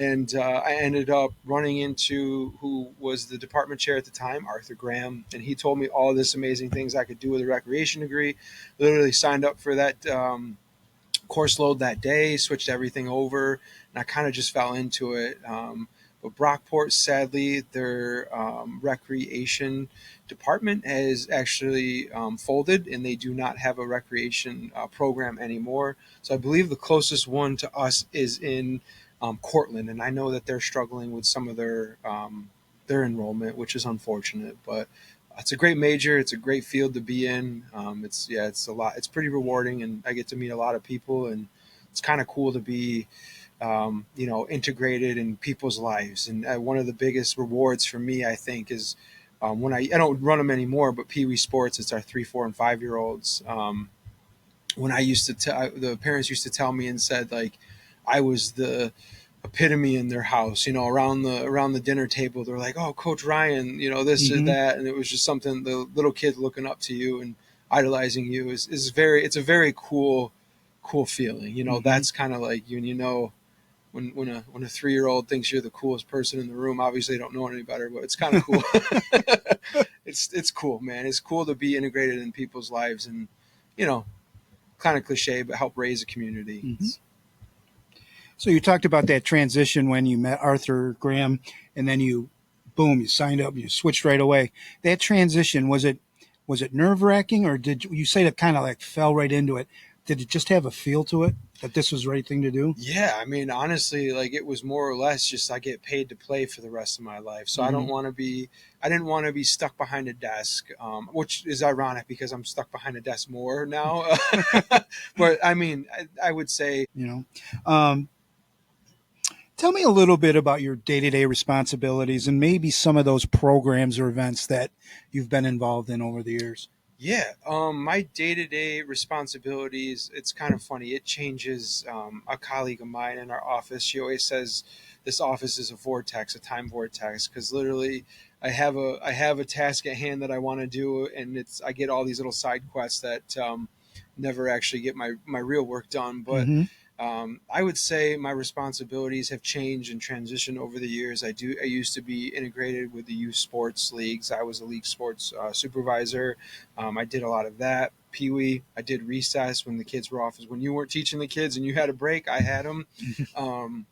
And I ended up running into who was the department chair at the time, Arthur Graham, and he told me all this amazing things I could do with a recreation degree. Literally signed up for that course load that day, switched everything over, and I kind of just fell into it. But Brockport, sadly, their recreation department has actually folded, and they do not have a recreation program anymore. So I believe the closest one to us is in Cortland, and I know that they're struggling with some of their enrollment, which is unfortunate. But it's a great major. It's a great field to be in. It's a lot. It's pretty rewarding, and I get to meet a lot of people, and it's kind of cool to be, integrated in people's lives. And one of the biggest rewards for me, I think, is when I don't run them anymore, but Pee Wee Sports. It's our 3, 4, and 5 year olds. When I used to tell the parents used to tell me and said like I was the epitome in their house, around the dinner table. They're like, "Oh, Coach Ryan, this or Hmm. that," and it was just something. The little kid looking up to you and idolizing you is very. It's a very cool feeling. Hmm. That's kind of like when a 3 year old thinks you're the coolest person in the room. Obviously, they don't know any better, but it's kind of cool. It's cool, man. It's cool to be integrated in people's lives and you know kind of cliche, but help raise a community. Hmm. So you talked about that transition when you met Arthur Graham, and then boom, you signed up, you switched right away. That transition, was it nerve wracking, or did you say that kind of like fell right into it? Did it just have a feel to it that this was the right thing to do? Yeah, I mean, honestly, like it was more or less just I get paid to play for the rest of my life. So I don't Hmm. want to be, I didn't want to be stuck behind a desk, which is ironic because I'm stuck behind a desk more now. But I mean, I would say, You know, um, tell me a little bit about your day to day responsibilities and maybe some of those programs or events that you've been involved in over the years. yeah, my day to day responsibilities, it's kind of funny. It changes. A colleague of mine in our office, she always says this office is a vortex, a time vortex, because literally I have a task at hand that I want to do, and I get all these little side quests that never actually get my real work done. But Hmm. I would say my responsibilities have changed and transitioned over the years. I used to be integrated with the youth sports leagues. I was a league sports supervisor. I did a lot of that. Pee Wee. I did recess when the kids were off. When you weren't teaching the kids and you had a break, I had them. Um,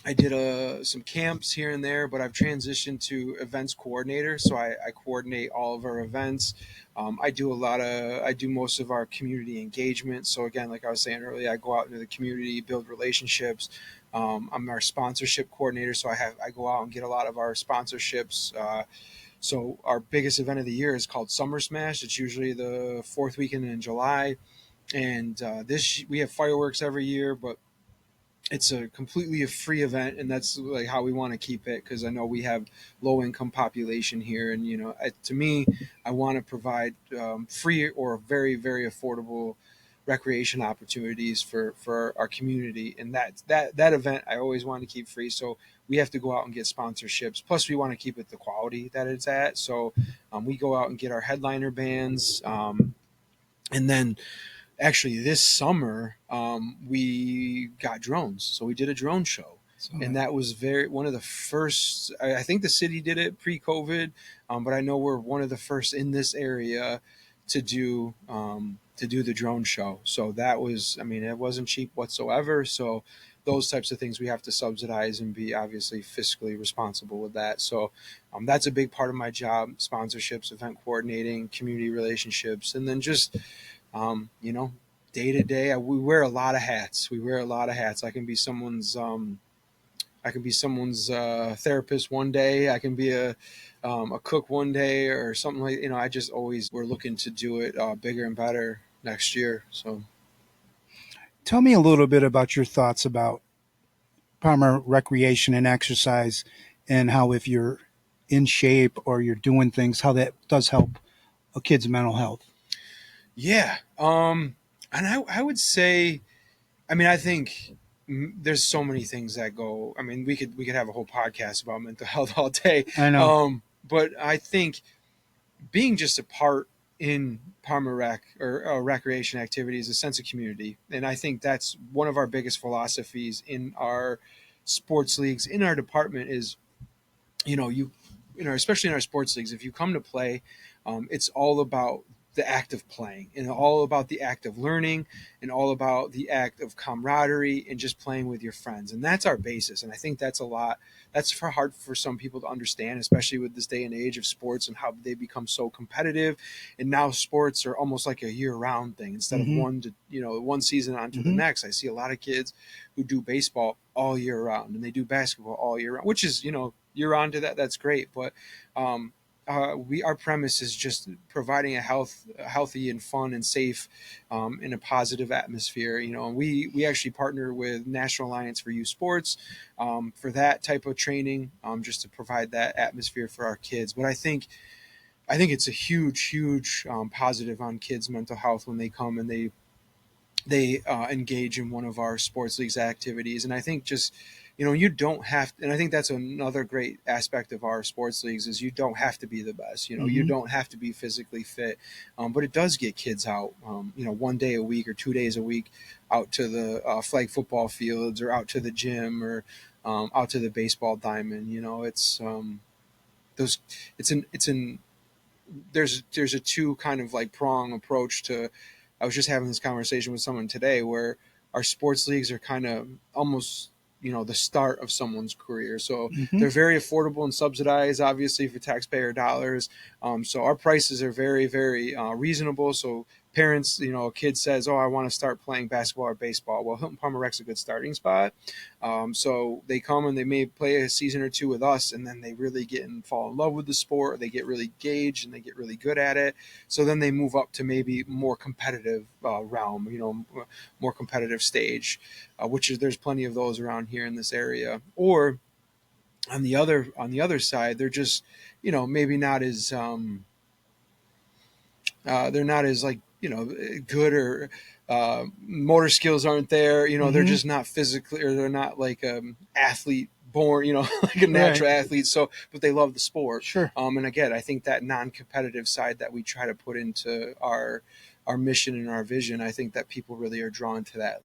I did some camps here and there, but I've transitioned to events coordinator. So I coordinate all of our events. I do most of our community engagement. So again, like I was saying earlier, I go out into the community, build relationships. I'm our sponsorship coordinator, so I go out and get a lot of our sponsorships. So our biggest event of the year is called Summer Smash. It's usually the fourth weekend in July, and this we have fireworks every year, but it's a completely a free event, and that's like how we want to keep it because I know we have low income population here, and to me, I want to provide free or very affordable recreation opportunities for our community, and that event I always want to keep free. So we have to go out and get sponsorships. Plus, we want to keep it the quality that it's at. So we go out and get our headliner bands, and then actually this summer we got drones, so we did a drone show, So, and that was very one of the first. I think the city did it pre-covid, but I know we're one of the first in this area to do the drone show. So that was, I mean, it wasn't cheap whatsoever. So those types of things we have to subsidize and be obviously fiscally responsible with that. So that's a big part of my job: sponsorships, event coordinating, community relationships, and then just um, you know, day to day, we wear a lot of hats. We wear a lot of hats. I can be someone's therapist one day. I can be a cook one day or something like. I just always we're looking to do it bigger and better next year. So tell me a little bit about your thoughts about Parma recreation and exercise, and how if you're in shape or you're doing things, how that does help a kid's mental health. yeah, and I would say, I mean, I think there's so many things that go. I mean, we could have a whole podcast about mental health all day. I know. But I think being just a part in Parma Rec or recreation activities, a sense of community. And I think that's one of our biggest philosophies in our sports leagues in our department is, you especially in our sports leagues, if you come to play, it's all about the act of playing and all about the act of learning and all about the act of camaraderie and just playing with your friends. And that's our basis. And I think that's for hard for some people to understand, especially with this day and age of sports and how they become so competitive. And now sports are almost like a year round thing instead of Mm-hmm. one season on to the Mm-hmm. next. I see a lot of kids who do baseball all year round and they do basketball all year round, which is, you're on to that. That's great. But um, our premise is just providing a healthy and fun and safe, and a positive atmosphere. And we actually partner with National Alliance for Youth Sports, for that type of training, just to provide that atmosphere for our kids. But I think it's a huge positive on kids' mental health when they come and they engage in one of our sports leagues activities. And I think just, you don't have, and I think that's another great aspect of our sports leagues is you don't have to be the best. You Mm-hmm. don't have to be physically fit, but it does get kids out, one day a week or 2 days a week out to the flag football fields or out to the gym or out to the baseball diamond. It's those it's an there's a two kind of like prong approach to. I was just having this conversation with someone today where our sports leagues are kind of almost, the start of someone's career. So Mm-hmm. they're very affordable and subsidized, obviously for taxpayer dollars. So our prices are very very reasonable. So parents, a kid says, "Oh, I want to start playing basketball or baseball." Well, Hilton Parma Rec's a good starting spot. So they come and they may play a season or two with us, and then they really get and fall in love with the sport. Or they get really engaged and they get really good at it. So then they move up to maybe more competitive realm, more competitive stage, which is there's plenty of those around here in this area. Or on the other side, they're just, maybe not as they're not as like, good, or motor skills aren't there. They're Mm-hmm. just not physically, or they're not like athlete born, like a Right. natural athlete. So, but they love the sport. Sure. And again, I think that non-competitive side that we try to put into our mission and our vision, I think that people really are drawn to that